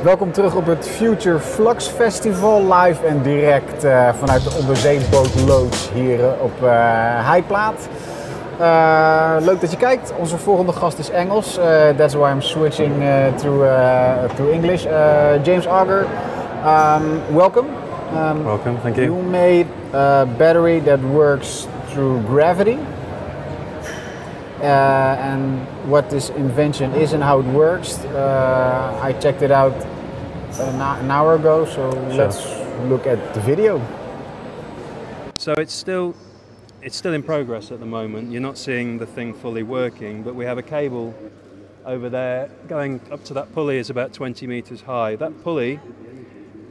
Welkom terug op het Future Flux Festival, live en direct vanuit de onderzeeboot hier op Heiplaat. Leuk dat je kijkt. Onze volgende gast is Engels. That's why I'm switching to English. James Auger, welcome. Welcome, thank you. You made a battery that works through gravity. And what this invention is and how it works. I checked it out an hour ago, so sure. Let's look at the video. So it's still in progress at the moment. You're not seeing the thing fully working, but we have a cable over there going up to that pulley. Is about 20 meters high. That pulley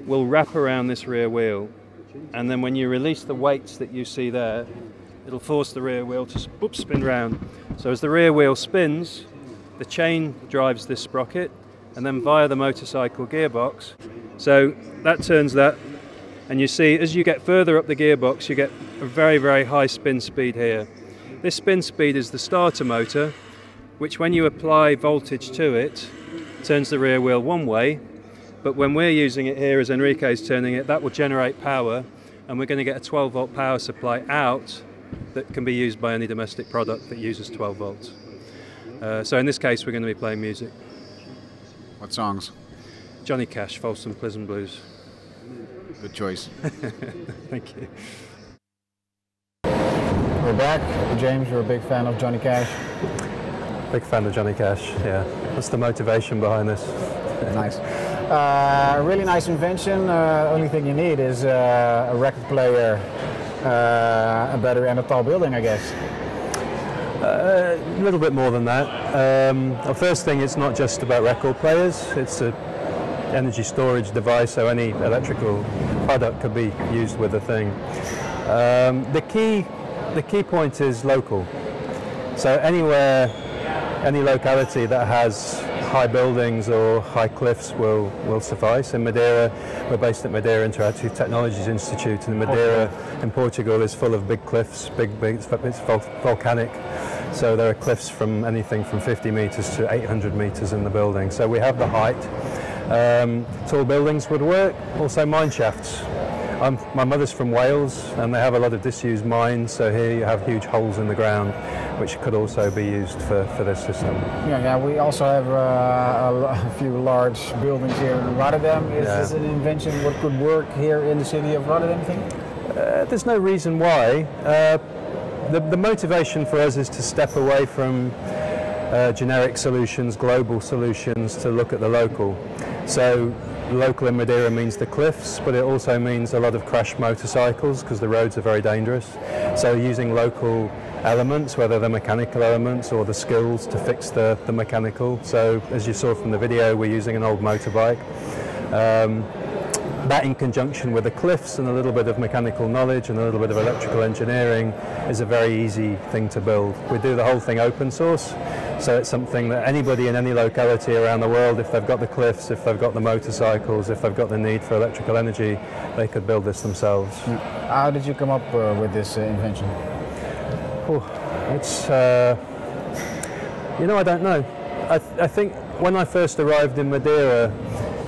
will wrap around this rear wheel, and then when you release the weights that you see there, it'll force the rear wheel to spin round. So as the rear wheel spins, the chain drives this sprocket, and then via the motorcycle gearbox. So that turns that, and you see as you get further up the gearbox, you get a very, very high spin speed here. This spin speed is the starter motor, which when you apply voltage to it, turns the rear wheel one way. But when we're using it here, as Enrique's turning it, that will generate power, and we're going to get a 12-volt power supply out that can be used by any domestic product that uses 12 volts. So in this case, we're going to be playing music. What songs? Johnny Cash, Folsom Prison Blues. Good choice. Thank you. We're back. James, you're a big fan of Johnny Cash. Big fan of Johnny Cash, yeah. What's the motivation behind this? Nice. Really nice invention. Only thing you need is a record player, a battery and a tall building, I guess. A little bit more than that. The first thing, it's not just about record players. It's an energy storage device, so any electrical product could be used with the thing. The key point is local. So anywhere, any locality that has high buildings or high cliffs will suffice. In Madeira, we're based at Madeira Interactive Technologies Institute, and Madeira in Portugal is full of big cliffs, it's volcanic. So there are cliffs from anything from 50 meters to 800 meters in the building. So we have the height. Tall buildings would work, also mine shafts. My mother's from Wales, and they have a lot of disused mines, so here you have huge holes in the ground, which could also be used for this system. Yeah, we also have a few large buildings here in Rotterdam. Is this an invention what could work here in the city of Rotterdam, think? There's no reason why. The motivation for us is to step away from generic solutions, global solutions, to look at the local. So local in Madeira means the cliffs, but it also means a lot of crashed motorcycles because the roads are very dangerous. So using local elements, whether they're mechanical elements or the skills to fix the mechanical. So as you saw from the video, we're using an old motorbike. That in conjunction with the cliffs and a little bit of mechanical knowledge and a little bit of electrical engineering is a very easy thing to build. We do the whole thing open source, so it's something that anybody in any locality around the world, if they've got the cliffs, if they've got the motorcycles, if they've got the need for electrical energy, they could build this themselves. How did you come up with this invention? It's, I don't know. I think when I first arrived in Madeira,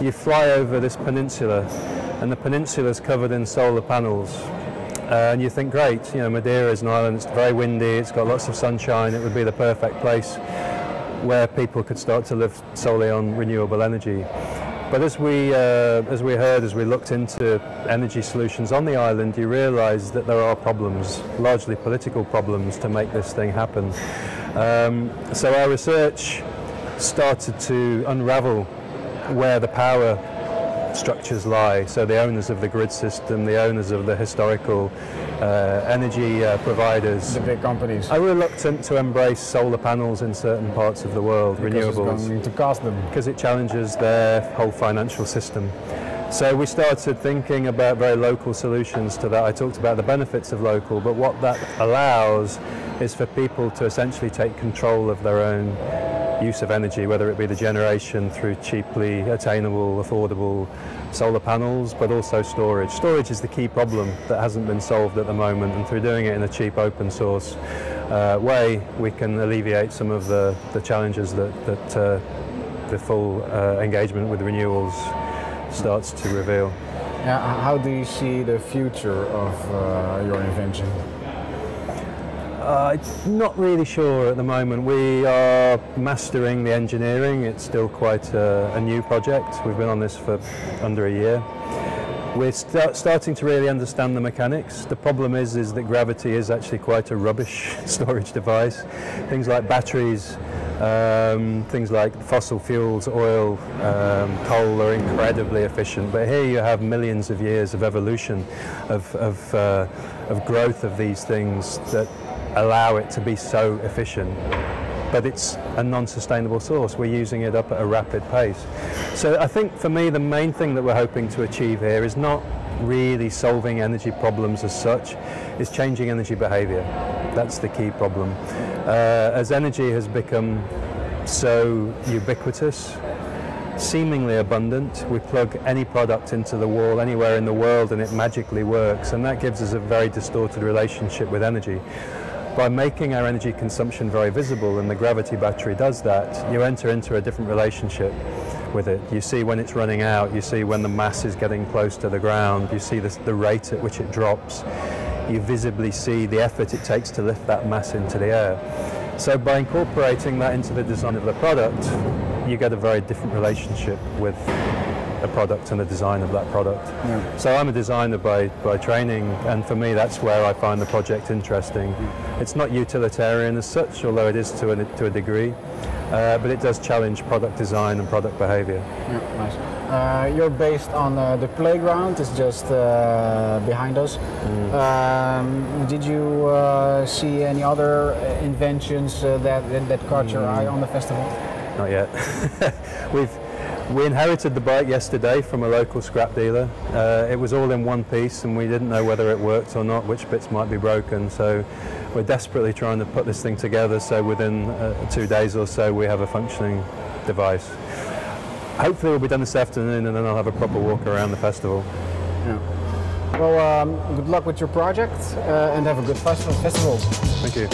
you fly over this peninsula, and the peninsula is covered in solar panels. And you think, great, Madeira is an island, it's very windy, it's got lots of sunshine, it would be the perfect place where people could start to live solely on renewable energy. But as we looked into energy solutions on the island, you realise that there are problems, largely political problems, to make this thing happen. So our research started to unravel where the power structures lie. So the owners of the grid system, the owners of the historical energy providers. The big companies. Are reluctant to embrace solar panels in certain parts of the world, because renewables. It's going to cost them. Because it challenges their whole financial system. So we started thinking about very local solutions to that. I talked about the benefits of local, but what that allows is for people to essentially take control of their own use of energy, whether it be the generation through cheaply attainable, affordable solar panels, but also storage. Storage is the key problem that hasn't been solved at the moment, and through doing it in a cheap open source way, we can alleviate some of the challenges that the full engagement with renewals starts to reveal. Yeah, how do you see the future of your invention? Not really sure at the moment. We are mastering the engineering. It's still quite a new project. We've been on this for under a year. We're starting to really understand the mechanics. The problem is that gravity is actually quite a rubbish storage device. Things like batteries, things like fossil fuels, oil, coal are incredibly efficient. But here you have millions of years of evolution, of growth of these things that allow it to be so efficient. But it's a non-sustainable source. We're using it up at a rapid pace. So I think for me the main thing that we're hoping to achieve here is not really solving energy problems as such, it's changing energy behavior. That's the key problem. As energy has become so ubiquitous, seemingly abundant, we plug any product into the wall anywhere in the world and it magically works, and that gives us a very distorted relationship with energy. By making our energy consumption very visible, and the gravity battery does that, you enter into a different relationship with it. You see when it's running out, you see when the mass is getting close to the ground, you see the rate at which it drops, you visibly see the effort it takes to lift that mass into the air. So by incorporating that into the design of the product, you get a very different relationship with a product and the design of that product. Yeah. So I'm a designer by training, and for me that's where I find the project interesting. It's not utilitarian as such, although it is to a degree, but it does challenge product design and product behavior. Yeah, nice. You're based on the playground, it's just behind us. Did you see any other inventions that caught your eye on the festival? Not yet. We inherited the bike yesterday from a local scrap dealer. It was all in one piece and we didn't know whether it worked or not, which bits might be broken. So we're desperately trying to put this thing together so within 2 days or so we have a functioning device. Hopefully we'll be done this afternoon and then I'll have a proper walk around the festival. Yeah. Well, good luck with your project and have a good festival. Thank you.